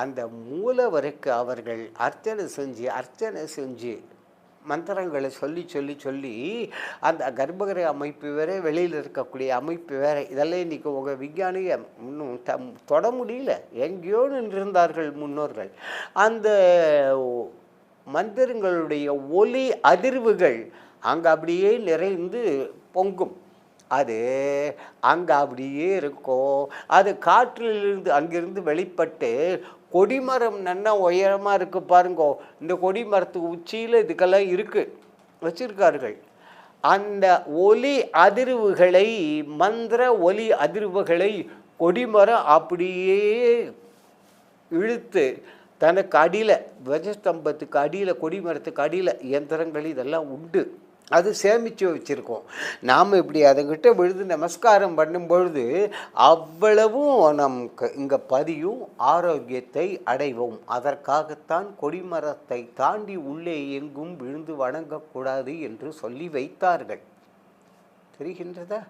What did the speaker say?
அந்த மூலவருக்கு அவர்கள் அர்ச்சனை செஞ்சு மந்திரங்களை சொல்லி சொல்லி சொல்லி அந்த கர்ப்பகிரக அமைப்பு வேறு, வெளியில் இருக்கக்கூடிய அமைப்பு வேறு, இதெல்லாம் இன்றைக்கி உங்கள் விஞ்ஞானிக இன்னும் தொட முடியல. எங்கேயோ நின்றிருந்தார்கள் முன்னோர்கள். அந்த மந்திரங்களுடைய ஒலி அதிர்வுகள் அங்கே அப்படியே நிறைந்து பொங்கும். அது அங்கே அப்படியே இருக்கும். அது காற்றிலிருந்து அங்கிருந்து வெளிப்பட்டு கொடிமரம் நன்னா உயரமாக இருக்குது பாருங்கோ. இந்த கொடிமரத்துக்கு உச்சியில் இதுக்கெல்லாம் இருக்குது, வச்சுருக்கார்கள். அந்த ஒலி அதிர்வுகளை, மந்திர ஒலி அதிர்வுகளை கொடிமரம் அப்படியே இழுத்து தனக்கு அடியில், துவஜஸ்தம்பத்துக்கு அடியில், கொடிமரத்துக்கு அடியில் இயந்திரங்கள் இதெல்லாம் உண்டு. அது சேமித்து வச்சுருக்கோம். நாம் இப்படி அதுங்கிட்ட விழுது நமஸ்காரம் பண்ணும்பொழுது அவ்வளவும் நமக்கு இங்கே பதியும், ஆரோக்கியத்தை அடைவோம். அதற்காகத்தான் கொடிமரத்தை தாண்டி உள்ளே எங்கும் விழுந்து வணங்கக்கூடாது என்று சொல்லி வைத்தார்கள். தெரிகின்றதா?